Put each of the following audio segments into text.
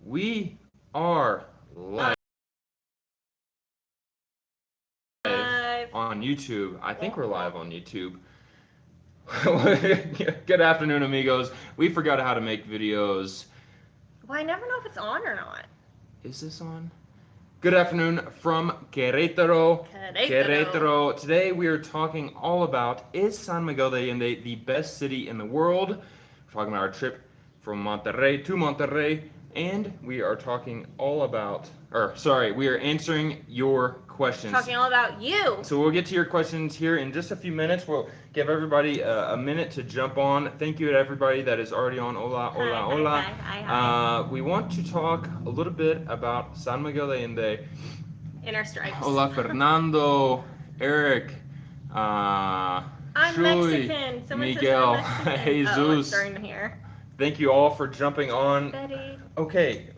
We are live on YouTube. I think we're live on YouTube. Good afternoon, amigos. We forgot how to make videos. Well, I never know if it's on or not. Is this on? Good afternoon from Querétaro. Querétaro. Today we are talking all about, is San Miguel de Allende the best city in the world? We're talking about our trip from Monterrey to Monterrey, and we are talking all about, we are answering your questions. Talking all about you. So we'll get to your questions here in just a few minutes. We'll give everybody a minute to jump on. Thank you to everybody that is already on. Hola, hola, hola. Hi. We want to talk a little bit about San Miguel de Allende. In our stripes. Hola, Fernando, Eric, I'm Shui, Mexican. Someone Miguel, says I'm Mexican. Jesus. Oh, it's starting here. Thank you all for jumping on. Betty. Okay,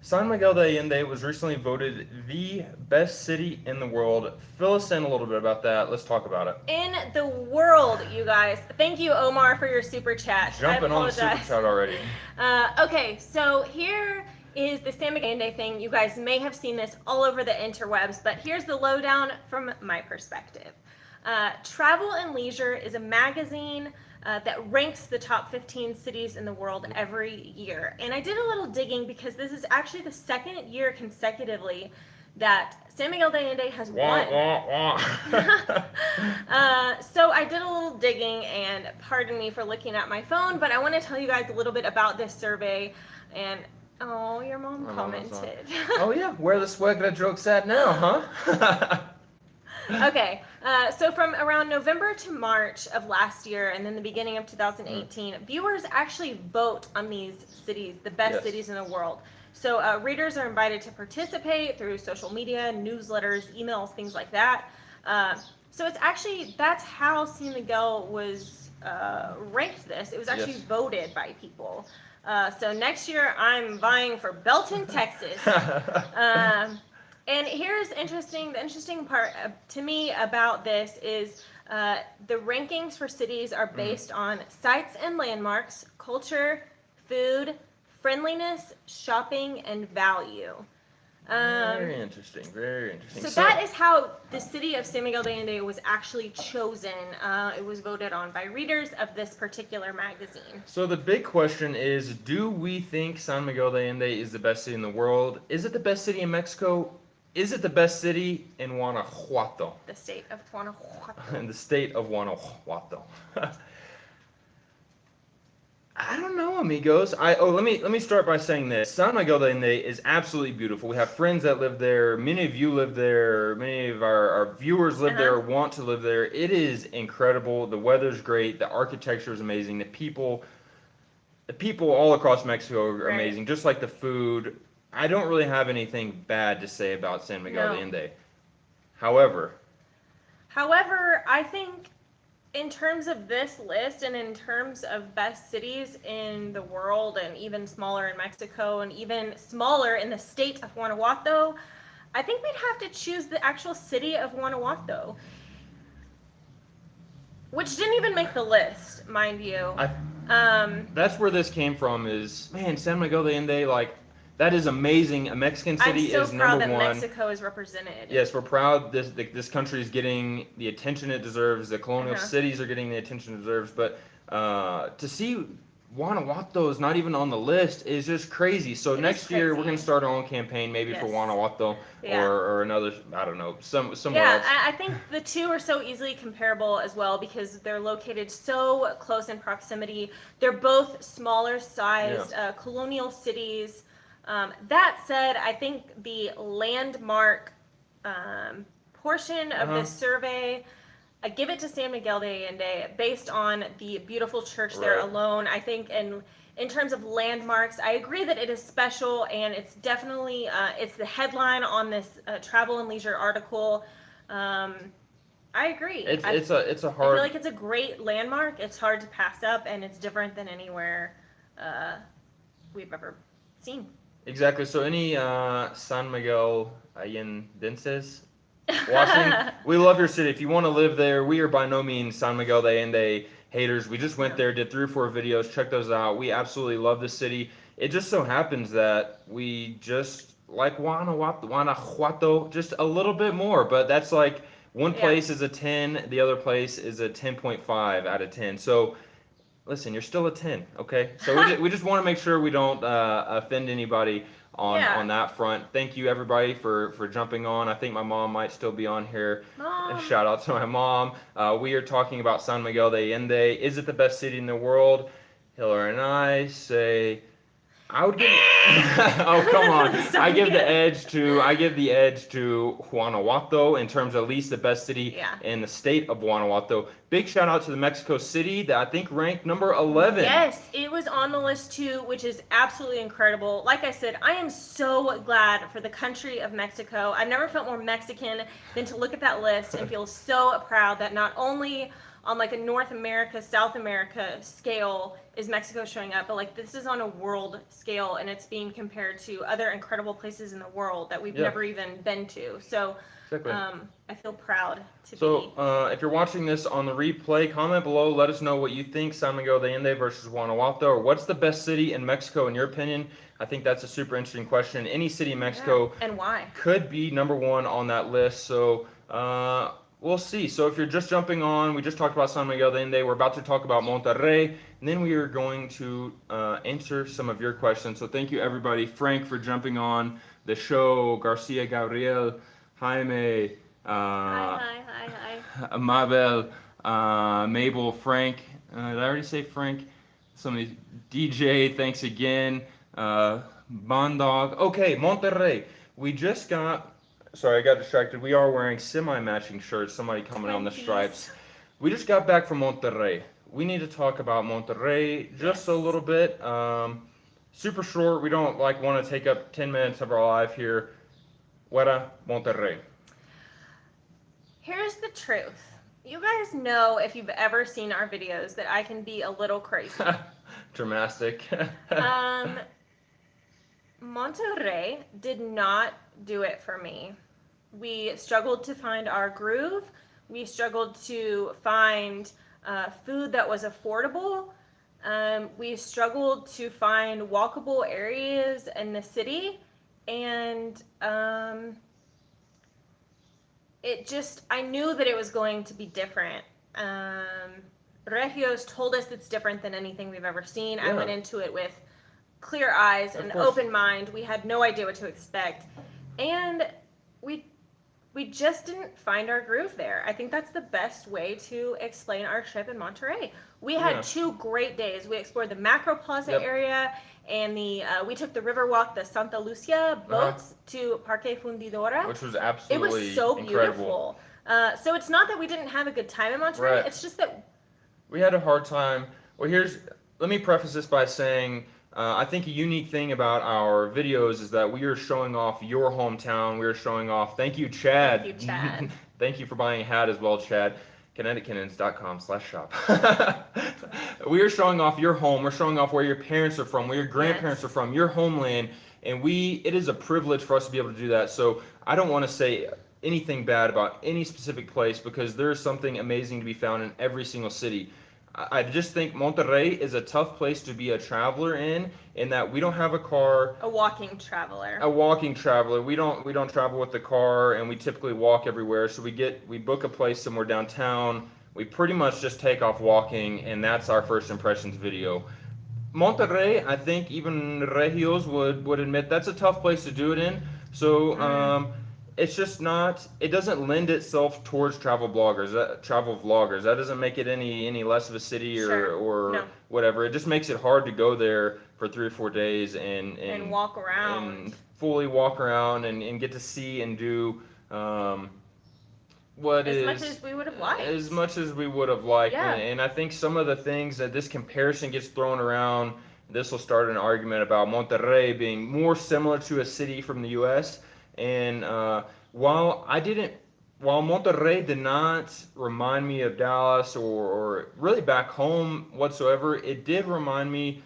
San Miguel de Allende was recently voted the best city in the world. Fill us in a little bit about that. Let's talk about it. In the world, you guys. Thank you, Omar, for your super chat. Jumping on the super chat already. Okay, so here is the San Miguel de Allende thing. You guys may have seen this all over the interwebs, but here's the lowdown from my perspective. Travel and Leisure is a magazine that ranks the top 15 cities in the world every year. And I did a little digging because this is actually the second year consecutively that San Miguel de Allende has won. So I did a little digging, and pardon me for looking at my phone, but I want to tell you guys a little bit about this survey. And oh, your mom commented. Oh yeah, where the suegra joke's at now, huh? Okay, so from around November to March of last year and then the beginning of 2018, viewers actually vote on these cities, the best cities in the world. So readers are invited to participate through social media, newsletters, emails, things like that. So it's actually, that's how San Miguel was ranked this. It was actually voted by people. So next year I'm vying for Belton, Texas. And here's the interesting part to me about this is the rankings for cities are based on sites and landmarks, culture, food, friendliness, shopping, and value. Very interesting, very interesting. So that is how the city of San Miguel de Allende was actually chosen. It was voted on by readers of this particular magazine. So the big question is, do we think San Miguel de Allende is the best city in the world? Is it the best city in Mexico? Is it the best city in Guanajuato? The state of Guanajuato. In the state of Guanajuato. I don't know, amigos. Let me start by saying this. San Miguel de Allende is absolutely beautiful. We have friends that live there. Many of you live there. Many of our viewers live there, want to live there. It is incredible. The weather's great. The architecture is amazing. The people all across Mexico are amazing. Just like the food. I don't really have anything bad to say about San Miguel de Allende. However, I think in terms of this list and in terms of best cities in the world and even smaller in Mexico and even smaller in the state of Guanajuato, I think we'd have to choose the actual city of Guanajuato, which didn't even make the list, mind you. That's where this came from is, man, San Miguel de Allende, that is amazing. A Mexican city is number one. I'm so proud that Mexico is represented. Yes, we're proud this country is getting the attention it deserves. The colonial cities are getting the attention it deserves. But to see Guanajuato is not even on the list is just crazy. So next year we're going to start our own campaign, maybe for Guanajuato or another, I don't know, somewhere else. Yeah, I think the two are so easily comparable as well because they're located so close in proximity. They're both smaller sized colonial cities. That said, I think the landmark portion of this survey, I give it to San Miguel de Allende based on the beautiful church there alone. I think in terms of landmarks, I agree that it is special, and it's definitely it's the headline on this Travel and Leisure article. I agree. It's a hard. I feel like it's a great landmark. It's hard to pass up, and it's different than anywhere we've ever seen. Exactly. So any San Miguel Allendenses watching, we love your city. If you want to live there, we are by no means San Miguel de Allende haters. We just went there, did 3 or 4 videos. Check those out. We absolutely love the city. it just so happens that we just like Guanajuato just a little bit more, but that's like one Yeah. place is a 10, the other place is a 10.5 out of 10. So listen, you're still a 10, okay? So we just want to make sure we don't offend anybody Yeah. on that front. Thank you everybody for jumping on. I think my mom might still be on here. Mom. Shout out to my mom. We are talking about San Miguel de Allende. Is it the best city in the world? Hillary and I say I would give. Oh come on! I give the edge to Guanajuato in terms of at least the best city in the state of Guanajuato. Big shout out to the Mexico City that I think ranked number 11. Yes, it was on the list too, which is absolutely incredible. Like I said, I am so glad for the country of Mexico. I've never felt more Mexican than to look at that list and feel so proud that not only on like a North America, South America scale is Mexico showing up, but like this is on a world scale and it's being compared to other incredible places in the world that we've never even been to. So Exactly. I feel proud to be. So if you're watching this on the replay, comment below. Let us know what you think San Miguel de Allende versus Guanajuato, or what's the best city in Mexico in your opinion. I think that's a super interesting question. Any city in Mexico and why could be number one on that list. So we'll see. So if you're just jumping on, we just talked about San Miguel de Allende. We're about to talk about Monterrey, and then we are going to answer some of your questions. So thank you everybody. Frank for jumping on the show. Garcia, Gabriel, Jaime. Hi. Mabel, Mabel, Frank. Did I already say Frank? Somebody, DJ, thanks again. Bondog. Okay, Monterrey. We just got. Sorry, I got distracted. We are wearing semi-matching shirts. Somebody coming on the stripes. We just got back from Monterrey. We need to talk about Monterrey just a little bit. Super short. We don't want to take up 10 minutes of our life here. Fuera Monterrey. Here's the truth. You guys know, if you've ever seen our videos, that I can be a little crazy. Dramatic. Monterrey did not do it for me. We struggled to find our groove. We struggled to find food that was affordable. We struggled to find walkable areas in the city. And I knew that it was going to be different. Regios told us it's different than anything we've ever seen. I went into it with clear eyes and an open mind. We had no idea what to expect. And we just didn't find our groove there. I think that's the best way to explain our trip in Monterrey. We had 2 great days. We explored the Macro Plaza area, and we took the river walk, the Santa Lucia boats to Parque Fundidora, which was absolutely it was so incredible. Beautiful. So it's not that we didn't have a good time in Monterrey. It's just that we had a hard time. Well, let me preface this by saying I think a unique thing about our videos is that we are showing off your hometown. We are showing off. Thank you, Chad. Thank you, Chad. Thank you for buying a hat as well, Chad. KineticKennons.com/shop. We are showing off your home. We're showing off where your parents are from, where your grandparents are from, your homeland, and it is a privilege for us to be able to do that. So I don't want to say anything bad about any specific place because there's something amazing to be found in every single city. I just think Monterrey is a tough place to be a traveler in that we don't have a car. A walking traveler. We don't travel with the car, and we typically walk everywhere. So we book a place somewhere downtown. We pretty much just take off walking, and that's our first impressions video. Monterrey, I think even Regios would admit that's a tough place to do it in. So it's just not. It doesn't lend itself towards travel vloggers. That doesn't make it any less of a city or whatever. It just makes it hard to go there for 3 or 4 days and walk around and fully walk around and get to see and do as much as we would have liked. And I think some of the things that this comparison gets thrown around. This will start an argument about Monterrey being more similar to a city from the U.S. And while Monterrey did not remind me of Dallas or really back home whatsoever, it did remind me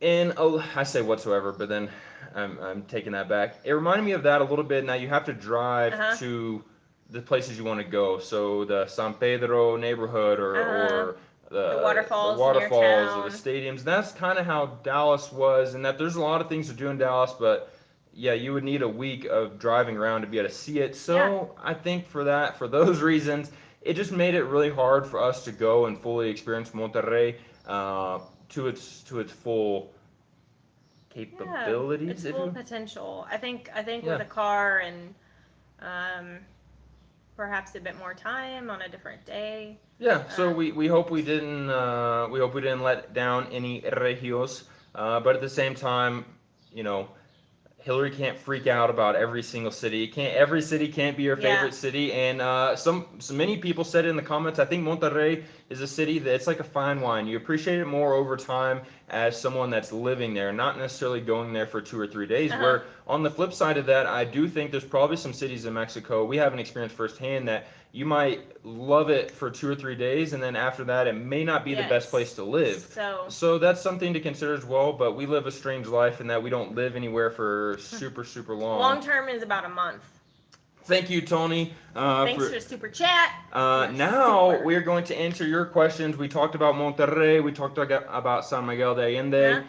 I say whatsoever, but then I'm taking that back. It reminded me of that a little bit. Now you have to drive to the places you want to go. So the San Pedro neighborhood or the waterfalls, or near the town. stadiums. That's kind of how Dallas was, and that there's a lot of things to do in Dallas, but yeah, you would need a week of driving around to be able to see it. So I think for those reasons, it just made it really hard for us to go and fully experience Monterrey to its full capabilities. Its full potential. I think Yeah. with a car and perhaps a bit more time on a different day. Yeah, so we hope we didn't let down any regios, but at the same time, you know, Hillary can't freak out about every single city. Every city can't be your favorite city. And so many people said in the comments, I think Monterrey is a city that's like a fine wine. You appreciate it more over time as someone that's living there, not necessarily going there for 2 or 3 days. Where on the flip side of that, I do think there's probably some cities in Mexico we haven't experienced firsthand that you might love it for 2 or 3 days, and then after that, it may not be the best place to live. So that's something to consider as well. But we live a strange life in that we don't live anywhere for super long. Long term is about a month. Thank you, Tony. Thanks for the super chat. Now we're going to answer your questions. We talked about Monterrey. We talked about San Miguel de Allende.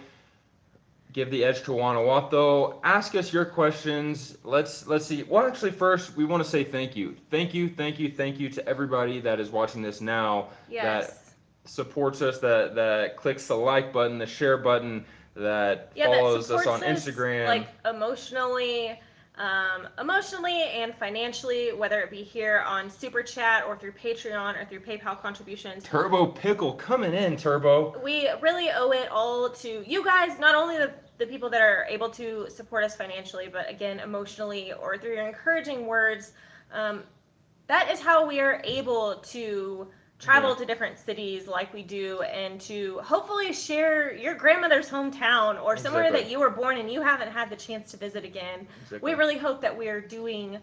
Give the edge to Guanajuato. Ask us your questions. Let's see. Well, actually, first we want to say thank you to everybody that is watching this now. That supports us. That clicks the like button, the share button. That follows us on Instagram. Like emotionally and financially, whether it be here on Super Chat or through Patreon or through PayPal contributions. Turbo Pickle coming in, Turbo. We really owe it all to you guys, not only the people that are able to support us financially, but again, emotionally or through your encouraging words. That is how we are able to travel to different cities like we do, and to hopefully share your grandmother's hometown or somewhere that you were born and you haven't had the chance to visit again. We really hope that we are doing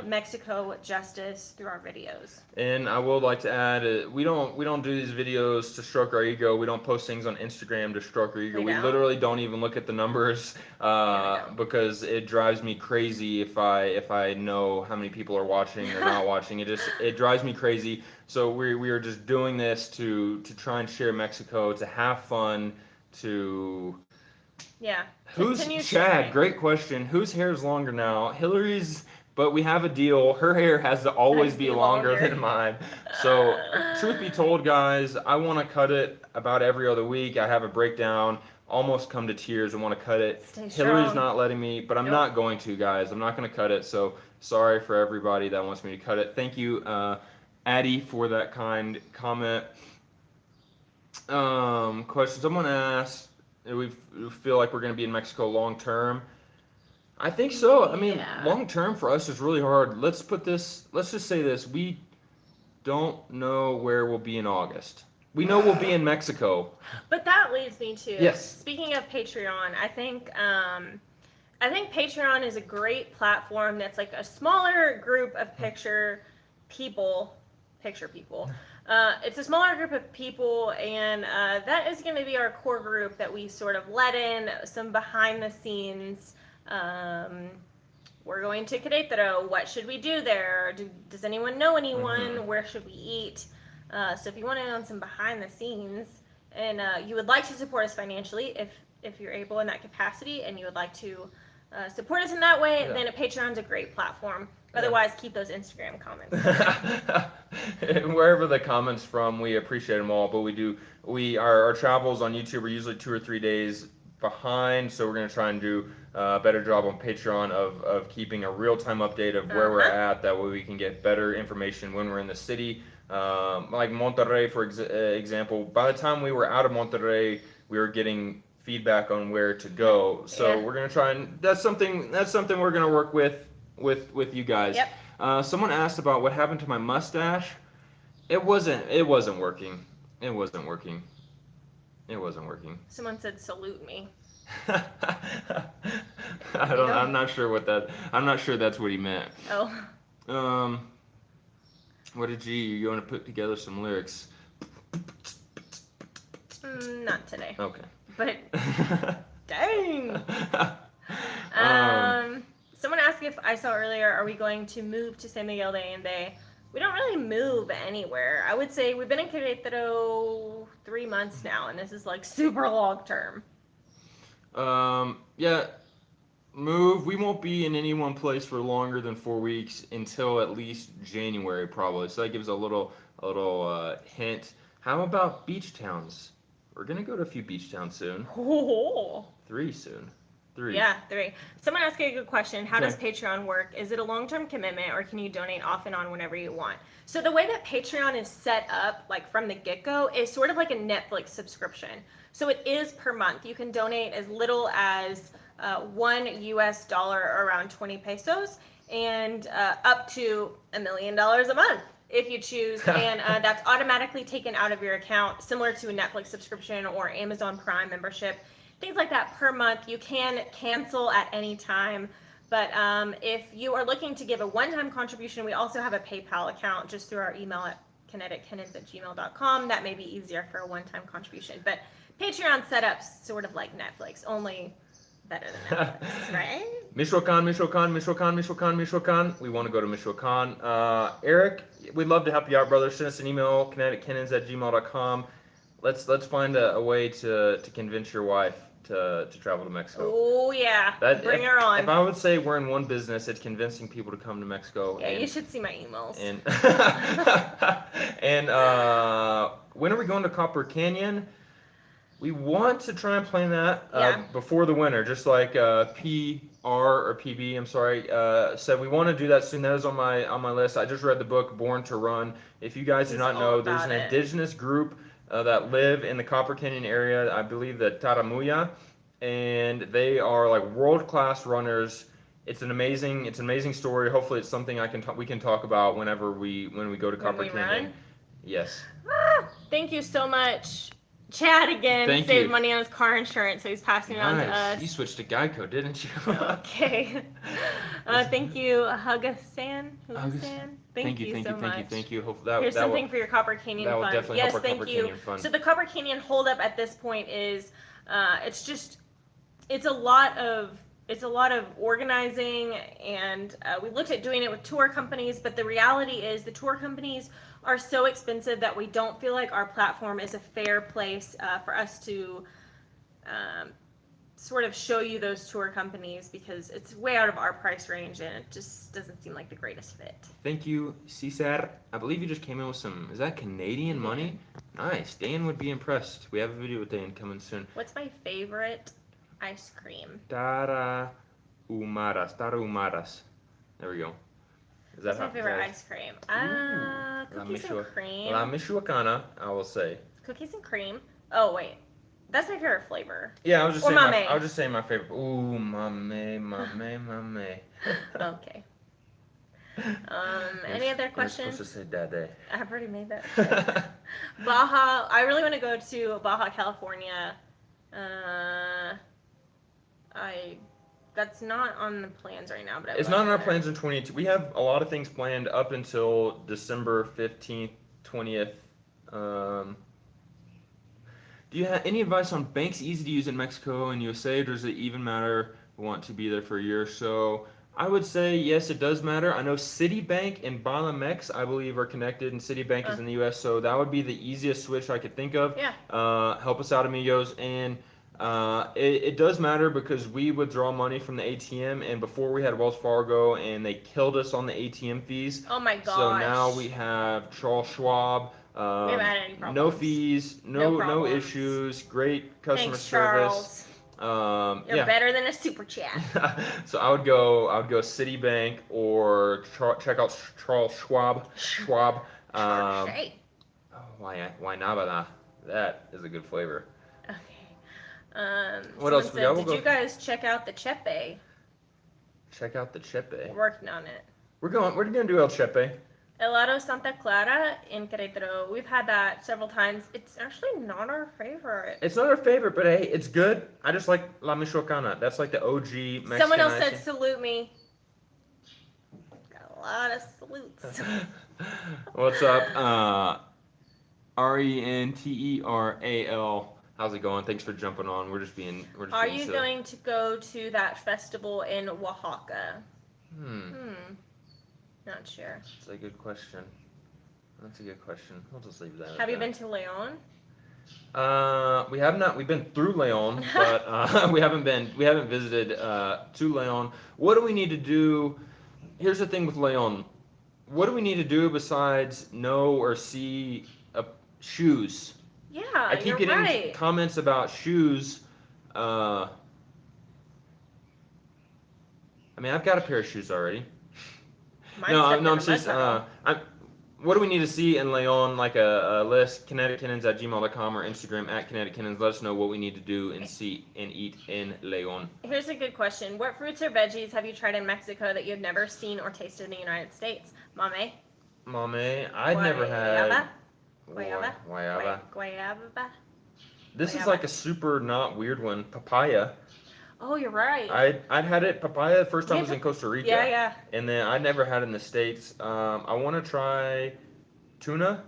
Mexico justice through our videos. And I would like to add, we don't do these videos to stroke our ego. We don't post things on Instagram to stroke our ego. We literally don't even look at the numbers because it drives me crazy if I know how many people are watching or not watching. It drives me crazy. So we are just doing this to try and share Mexico, to have fun, to Who's Chad? Sharing. Great question. Whose hair is longer now? Hillary's. But we have a deal. Her hair has to always be longer than mine. So, truth be told, guys, I want to cut it about every other week. I have a breakdown, almost come to tears. I want to cut it. Hillary's not letting me, but I'm not going to, guys. I'm not going to cut it. So, sorry for everybody that wants me to cut it. Thank you, Addie, for that kind comment. Question. Someone asked, we feel like we're going to be in Mexico long term. I think so. I mean, long term for us is really hard. Let's just say this. We don't know where we'll be in August. We know we'll be in Mexico. But that leads me to, speaking of Patreon, I think Patreon is a great platform that's like a smaller group of picture people. It's a smaller group of people, and that is going to be our core group that we sort of let in some behind the scenes. We're going to Querétaro. What should we do there? Does anyone know anyone? Where should we eat? So if you want to know some behind the scenes, and you would like to support us financially, if you're able in that capacity, and you would like to support us in that way, then a Patreon's a great platform. Otherwise, keep those Instagram comments. Wherever the comments from, we appreciate them all. But our travels on YouTube are usually 2 or 3 days behind, so we're going to try and do a better job on Patreon of keeping a real-time update of where we're at. That way we can get better information when we're in the city. Like Monterrey, for example, by the time we were out of Monterrey, we were getting feedback on where to go. So we're going to try, and that's something we're going to work with you guys. Someone asked about what happened to my mustache. It wasn't working. Someone said salute me. I'm not sure that's what he meant. What did you want to put together some lyrics? Not today. Okay. But dang. Someone asked if I saw earlier, are we going to move to San Miguel de Allende? We don't really move anywhere. I would say we've been in Querétaro 3 months now, and this is like super long term. Yeah, move. We won't be in any one place for longer than 4 weeks until at least January, probably. So that gives a little hint. How about beach towns? We're gonna go to a few beach towns soon. Oh. 3 soon. 3. Yeah, 3. Someone asked a good question. How does Okay. Patreon work? Is it a long-term commitment, or can you donate off and on whenever you want? So the way that Patreon is set up, like from the get-go, is sort of like a Netflix subscription. So it is per month. You can donate as little as $1 or around 20 pesos, and up to $1 million a month if you choose, and that's automatically taken out of your account, similar to a Netflix subscription or Amazon Prime membership. Things like that per month. You can cancel at any time, but if you are looking to give a one-time contribution, we also have a PayPal account just through our email at kinetickennons@gmail.com. That may be easier for a one-time contribution, but Patreon setup's sort of like Netflix, only better than Netflix, right? Michoacan. We want to go to Michoacan. Eric, we'd love to help you out, brother. Send us an email, kinetickennons@gmail.com. Let's find a way to convince your wife to travel to Mexico. Oh yeah, bring her on. If I would say we're in one business, it's convincing people to come to Mexico. Yeah, you should see my emails. And and when are we going to Copper Canyon? We want to try and plan that before the winter, just like PR or PB. I'm sorry. Said we want to do that soon. That is on my list. I just read the book Born to Run. If you guys do not know, there's an indigenous group that live in the Copper Canyon area. I believe the Taramuya, and they are like world-class runners. It's an amazing story. Hopefully, it's something we can talk about when we go to Copper Canyon. Run? Yes. Thank you so much. Chad again saved money on his car insurance, so he's passing it on to us. You switched to Geico, didn't you? Okay. Thank you, Hugasan. Thank you so much. Thank you. Hopefully Here's something for your Copper Canyon that fund. will definitely help our Copper Canyon fund. So the Copper Canyon holdup at this point is, it's a lot of organizing, and we looked at doing it with tour companies, but the reality is the tour companies are so expensive that we don't feel like our platform is a fair place for us to sort of show you those tour companies, because it's way out of our price range and it just doesn't seem like the greatest fit. Thank you, Cesar. I believe you just came in with is that Canadian money? Nice. Dan would be impressed. We have a video with Dan coming soon. What's my favorite ice cream? Tarahumaras. There we go. That's my favorite ice cream. Cookies and cream. La Michoacana, I will say. Cookies and cream. Oh, wait. That's my favorite flavor. Yeah, I was just saying my favorite. Ooh, mame. Okay. Any other questions? Supposed to say dade. I've already made that. Baja. I really want to go to Baja, California. That's not on the plans right now, but it's not on our plans in 2022. We have a lot of things planned up until December 15th, 20th. Do you have any advice on banks easy to use in Mexico and USA, or does it even matter? We want to be there for a year or so. I would say yes, it does matter. I know Citibank and Banamex, I believe, are connected, and Citibank is in the US, so that would be the easiest switch I could think of. Yeah. Help us out, amigos. And it does matter because we withdraw money from the ATM, and before we had Wells Fargo, and they killed us on the ATM fees. Oh my gosh. So now we have Charles Schwab. We haven't had any problems. No fees, no issues, great customer service. Charles. You're better than a super chat. So I would go Citibank or check out Charles Schwab. Hey. Why Navada? That is a good flavor. Okay. What else we got? Did you guys check out the Chepe? Check out the Chepe. We're working on it. We're gonna do El Chepe. Helado Santa Clara in Querétaro. We've had that several times. It's actually not our favorite. It's not our favorite, but hey, it's good. I just like La Michoacana. That's like the OG Mexican. Someone else said salute me. Got a lot of salutes. What's up? Renteral. How's it going? Thanks for jumping on. We're just being Are you going to go to that festival in Oaxaca? Not sure. That's a good question. That's a good question. We'll just leave that. Have you been to Leon? We have not. We've been through Leon, but we haven't visited to Leon. What do we need to do? Here's the thing with Leon. What do we need to do besides know or see shoes? Yeah, I keep getting comments about shoes. I mean, I've got a pair of shoes already. No, I'm just. What do we need to see in Leon? Like a list, kinetickennons@gmail.com or Instagram @kinetickennons. Let us know what we need to do and see and eat in Leon. Here's a good question. What fruits or veggies have you tried in Mexico that you've never seen or tasted in the United States? Mame? I'd never had. Guayaba? This is like a super not weird one. Papaya. Oh, you're right. I'd had it papaya the first time I was in Costa Rica. Yeah. And then I'd never had it in the States. I want to try tuna.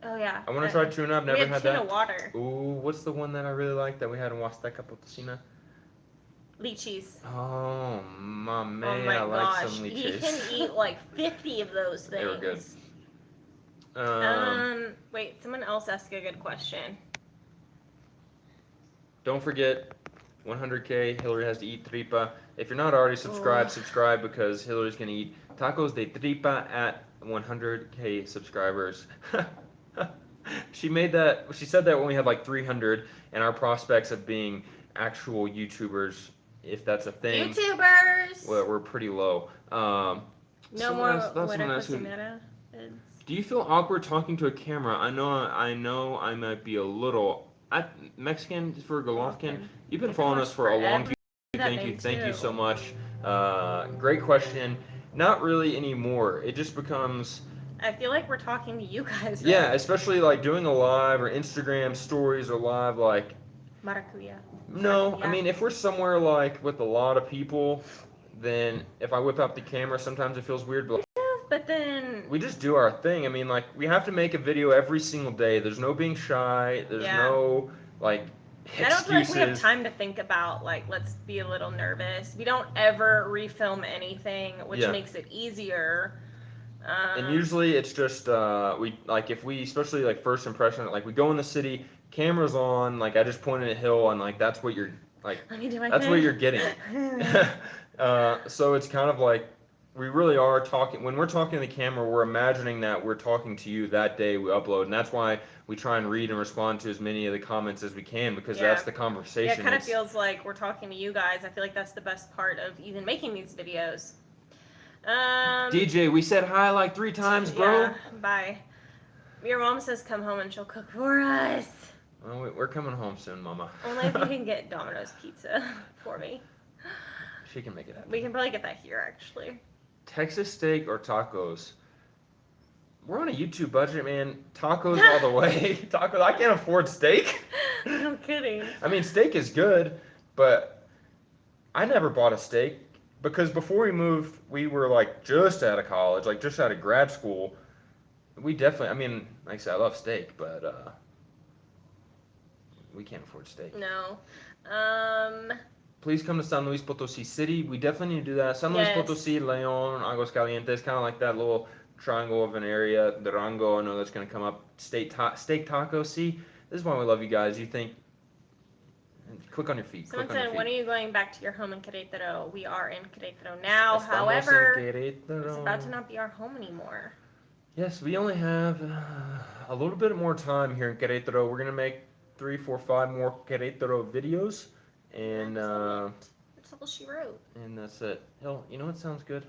Oh yeah. I want to try tuna. I've never had that. Tuna water. Ooh, what's the one that I really like that we had in Huasteca Potosina? Lychees. Oh, mame, oh my I gosh. like some lychees. You can eat like 50 of those things. They were good. Wait, someone else asked a good question. Don't forget, 100K, Hillary has to eat tripa. If you're not already subscribed, subscribe because Hillary's going to eat tacos de tripa at 100K subscribers. She said that when we had like 300 and our prospects of being actual YouTubers, if that's a thing. YouTubers! Well, we're pretty low. No more Do you feel awkward talking to a camera? I know I might be a little... Mexican for Golovkin. You've been following us for a long time. Thank you so much. Great question. Not really anymore. It just becomes. I feel like we're talking to you guys. Right? Yeah, especially like doing a live or Instagram stories or live like. Maracuya. No, I mean if we're somewhere like with a lot of people, then if I whip out the camera, sometimes it feels weird. But then we just do our thing. I mean, like we have to make a video every single day. There's no being shy. There's no like excuses. I don't feel like we have time to think about like let's be a little nervous. We don't ever refilm anything, which makes it easier. And usually it's just we like if we especially like first impression like we go in the city, cameras on, like I just pointed at Hill and like that's what you're like that's what you're getting. So it's kind of like. We really are talking, when we're talking to the camera, we're imagining that we're talking to you that day we upload, and that's why we try and read and respond to as many of the comments as we can, because that's the conversation. Yeah, it kind of feels like we're talking to you guys. I feel like that's the best part of even making these videos. DJ, we said hi like 3 times, bro. Yeah, bye. Your mom says come home and she'll cook for us. Well, we're coming home soon, Mama. Only if you can get Domino's pizza for me. She can make it happen. We can probably get that here, actually. Texas steak or tacos? We're on a YouTube budget, man. Tacos all the way. Tacos. I can't afford steak. No kidding. I mean, steak is good, but I never bought a steak because before we moved, we were like just out of college, like just out of grad school. We definitely, I mean, like I said, I love steak, but we can't afford steak. No. Please come to San Luis Potosi City. We definitely need to do that. San Luis Potosi, Leon, Aguascalientes, kind of like that little triangle of an area. Durango, I know that's going to come up. Steak taco. See, this is why we love you guys. You think, click on your feet. Someone said, when are you going back to your home in Querétaro? We are in Querétaro now. However, it's about to not be our home anymore. Yes, we only have a little bit more time here in Querétaro. We're going to make 3, 4, 5 more Querétaro videos. And that's all she wrote. And that's it. Hell, you know what sounds good?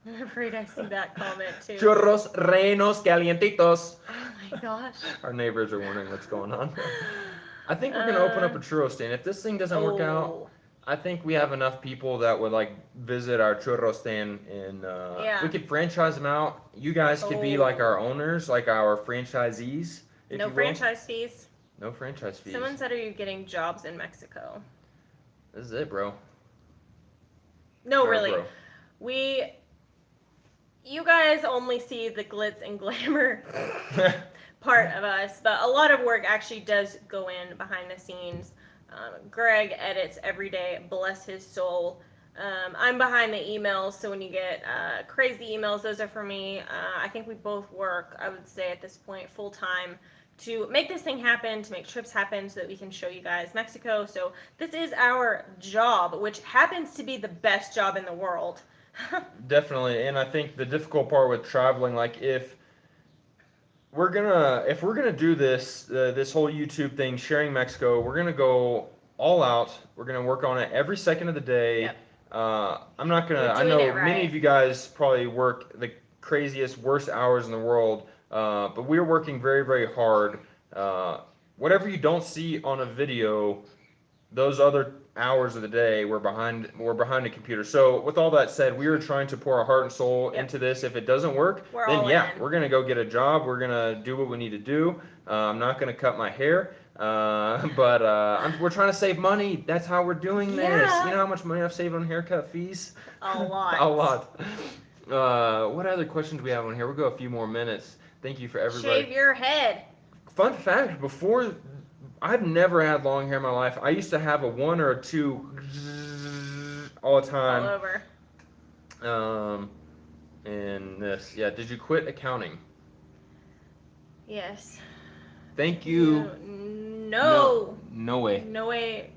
I'm afraid I see that comment too. Churros rellenos calientitos. Oh my gosh. Our neighbors are wondering what's going on. I think we're gonna open up a churro stand. If this thing doesn't work out, I think we have enough people that would like visit our churro stand, and we could franchise them out. You guys could be like our owners, like our franchisees. No franchise fees. No franchise fees. Someone said, are you getting jobs in Mexico? This is it, bro. No, really. Bro. You guys only see the glitz and glamour part of us, but a lot of work actually does go in behind the scenes. Greg edits every day, bless his soul. I'm behind the emails, so when you get crazy emails, those are for me. I think we both work, I would say at this point, full time to make this thing happen, to make trips happen so that we can show you guys Mexico. So this is our job, which happens to be the best job in the world. Definitely, and I think the difficult part with traveling, like if we're gonna do this whole YouTube thing, sharing Mexico, we're gonna go all out. We're gonna work on it every second of the day. Yep. I'm not gonna. We're I doing know it right. many of you guys probably work the craziest, worst hours in the world, but we're working very, very hard. Whatever you don't see on a video, those other hours of the day we're behind a computer. So with all that said, we are trying to pour our heart and soul Yep. into this. If it doesn't work, We're then all yeah, in. we're gonna go get a job. We're gonna do what we need to do. I'm not gonna cut my hair, but we're trying to save money. That's how we're doing this. Yeah. You know how much money I've saved on haircut fees? A lot. A lot. What other questions do we have on here? We'll go a few more minutes. Thank you for everybody. Shave your head. Fun fact, before, I've never had long hair in my life. I used to have a one or a two all the time. All over. And this, yeah. Did you quit accounting? Yes. Thank you. No. No way. No way.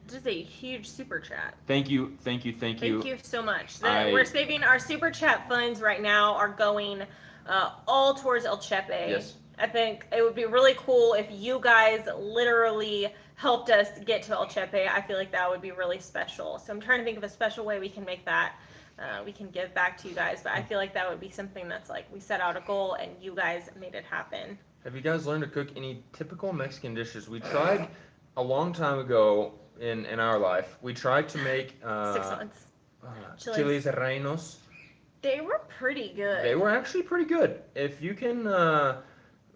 This is a huge super chat. Thank you. Thank you. Thank you. Thank you so much. I- We're saving our super chat funds right now are going all towards El Chepe. Yes. I think it would be really cool if you guys literally helped us get to El Chepe. I feel like that would be really special. So I'm trying to think of a special way we can make that. We can give back to you guys, but I feel like that would be something that's like we set out a goal and you guys made it happen. Have you guys learned to cook any typical Mexican dishes? We tried a long time ago in our life. We tried to make 6 months. chiles rellenos. They were pretty good. They were actually pretty good. If you can, I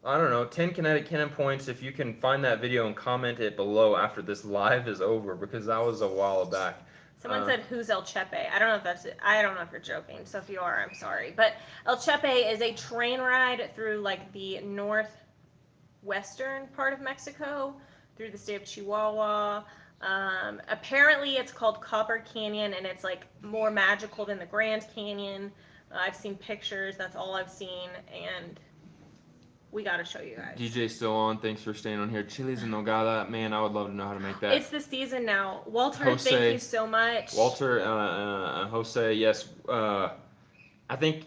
don't know, 10 Kinetic Cannon points if you can find that video and comment it below after this live is over, because that was a while back. Someone said, "Who's El Chepe?" I don't know if that's it. I don't know if you're joking. So if you are, I'm sorry. But El Chepe is a train ride through like the northwestern part of Mexico, through the state of Chihuahua. Apparently, it's called Copper Canyon, and it's like more magical than the Grand Canyon. I've seen pictures. That's all I've seen, and we got to show you guys. DJ's still on. Thanks for staying on here. Chiles and nogada. Man, I would love to know how to make that. It's the season now. Walter, Jose, thank you so much. Walter, Jose, yes. I think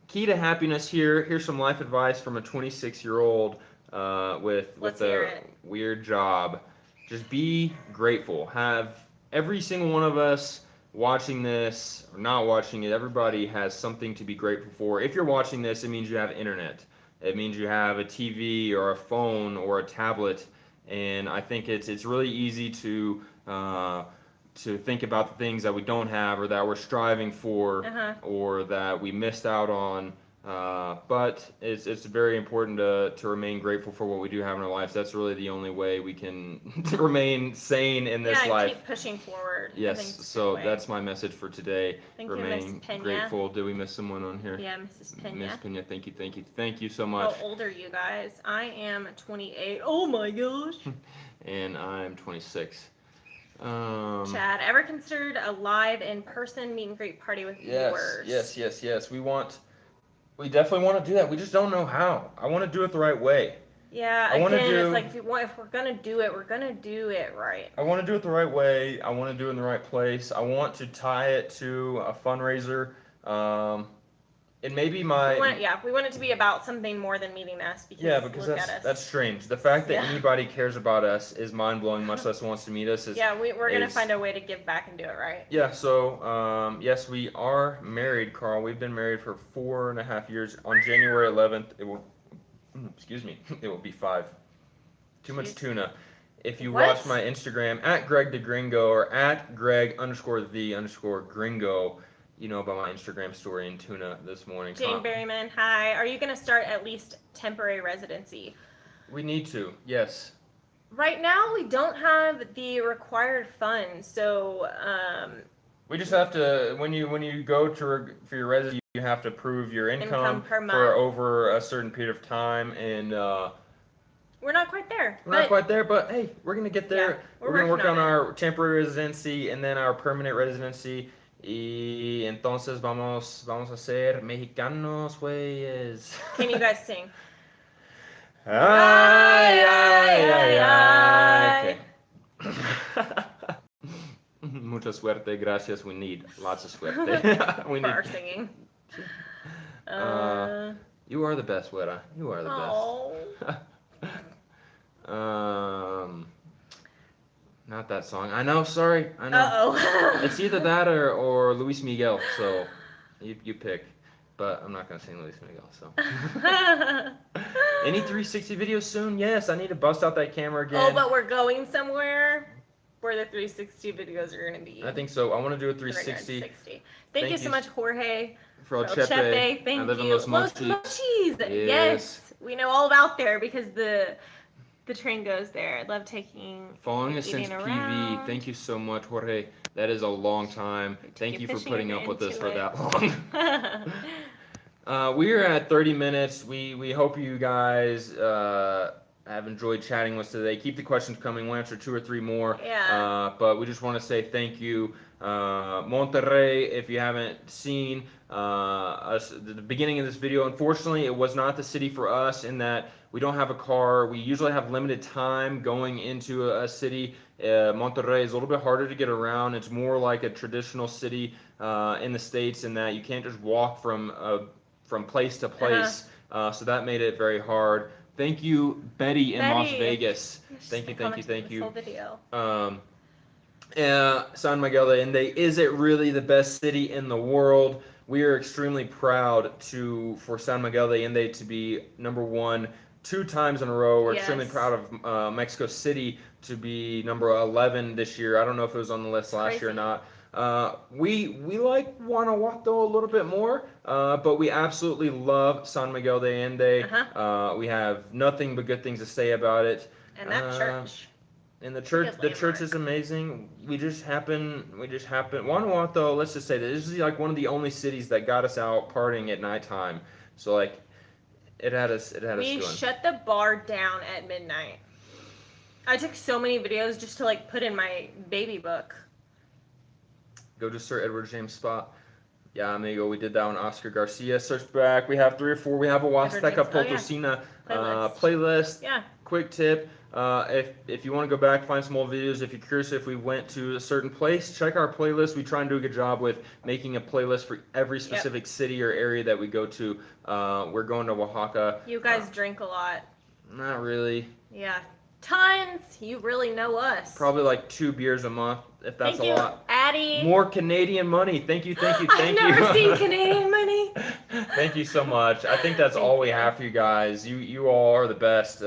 key to happiness here. Here's some life advice from a 26-year-old with a weird job. Just be grateful. Have every single one of us watching this or not watching it, everybody has something to be grateful for. If you're watching this, it means you have internet. It means you have a TV or a phone or a tablet, and I think it's really easy to think about the things that we don't have or that we're striving for or that we missed out on. But it's very important to remain grateful for what we do have in our lives. That's really the only way we can remain sane in this life. Keep pushing forward. Yes, so that's my message for today. Thank you, remain Miss Pena. Grateful. Did we miss someone on here? Yeah, Mrs. Pena. Miss Pena, thank you so much. How old are you guys? I am 28. Oh my gosh. And I'm 26. Chad, ever considered a live in-person meet and greet party with viewers? Yes. We definitely want to do that. We just don't know how. I want to do it the right way. Yeah, it's like if we're gonna do it, we're gonna do it right. I want to do it the right way. I want to do it in the right place. I want to tie it to a fundraiser. It may be we want it to be about something more than meeting us. Because that's strange. The fact that anybody cares about us is mind blowing. Much less wants to meet us. We're gonna find a way to give back and do it right. Yeah. So yes, we are married, Carl. We've been married for 4.5 years. On January 11th, it will. Excuse me. It will be 5. Too much tuna. If you watch my Instagram at Greg the Gringo or at Greg_the_Gringo. You know about my Instagram story in tuna this morning. Jane Berryman, hi. Are you going to start at least temporary residency? We need to, yes. Right now, we don't have the required funds, so... we just have to, when you go for your residency, you have to prove your income per month for over a certain period of time, and We're not quite there. We're not quite there, but hey, we're gonna get there. Yeah, we're gonna work working on on it. our temporary residency and then our permanent residency. Y entonces vamos a ser mexicanos, güeyes. Can you guys sing? Ay, ay, ay, ay. Okay. Mucha suerte, gracias. We need lots of suerte. For our singing. You are the best, Wera. You are the best. Not that song. I know. Sorry. I know. Uh-oh. It's either that or Luis Miguel. So you pick. But I'm not gonna sing Luis Miguel. So. Any 360 videos soon? Yes. I need to bust out that camera again. Oh, but we're going somewhere where the 360 videos are gonna be. I think so. I want to do a 360. Thank you so much, Jorge. For El Chepe. Thank I live in you. Los Mochis. Yes. We know all about there because the train goes there. I love taking. Following us since PV. Thank you so much, Jorge. That is a long time. Thank you for putting up with us for that long. We are at 30 minutes. We hope you guys have enjoyed chatting with us today. Keep the questions coming. We'll answer 2 or 3 more. Yeah. But we just want to say thank you. Monterrey, if you haven't seen us at the beginning of this video, unfortunately it was not the city for us in that we don't have a car. We usually have limited time going into a city. Monterrey is a little bit harder to get around. It's more like a traditional city in the States in that you can't just walk from place to place. So that made it very hard. Thank you, Betty in Las Vegas. Thank you. Whole video. San Miguel de Allende, is it really the best city in the world? We are extremely proud for San Miguel de Allende to be number 1 2 times in a row. We're extremely proud of Mexico City to be number 11 this year. I don't know if it was on the list last year or not. We like Guanajuato a little bit more, but we absolutely love San Miguel de Allende. We have nothing but good things to say about it. And that church. And the church is amazing. We just happen. Guanajuato, let's just say that this is like one of the only cities that got us out partying at nighttime. So like, it had us going. We shut the bar down at midnight. I took so many videos just to like put in my baby book. Go to Sir Edward James spot. Yeah, amigo, we did that one. Oscar Garcia. Search back. We have 3 or 4. We have a Huasteca Potosina playlist. Yeah. Quick tip. If you want to go back, find some old videos. If you're curious if we went to a certain place, check our playlist. We try and do a good job with making a playlist for every specific city or area that we go to. We're going to Oaxaca. You guys drink a lot. Not really. Yeah. Tons. You really know us. Probably like 2 beers a month, if that's a lot. Addie. More Canadian money. Thank you. I've never seen Canadian money. Thank you so much. I think that's all we have for you guys. You all are the best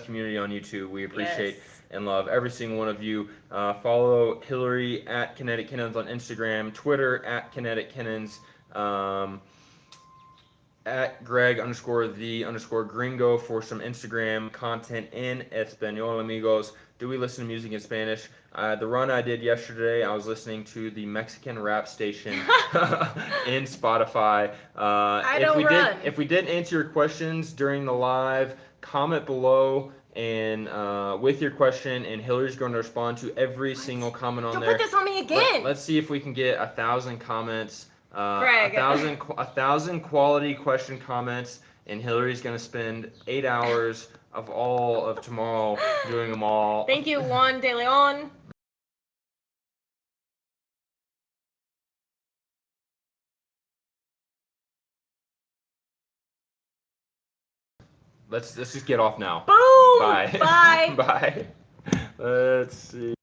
community on YouTube. We appreciate and love every single one of you. Follow Hillary at Kinetic Kennons on Instagram, Twitter at Kinetic Kennons, at Greg_the_gringo for some Instagram content in Espanol, amigos. Do we listen to music in Spanish? The run I did yesterday, I was listening to the Mexican rap station in Spotify. If we didn't answer your questions during the live, comment below and with your question, and Hillary's going to respond to every single comment on there. Don't put this on me again. Let's see if we can get 1,000 comments. Greg. 1,000 quality question comments, and Hillary's gonna spend 8 hours of all of tomorrow doing them all. Thank you, Juan de Leon. Let's just get off now. Boom. Bye. Bye. Bye. Let's see.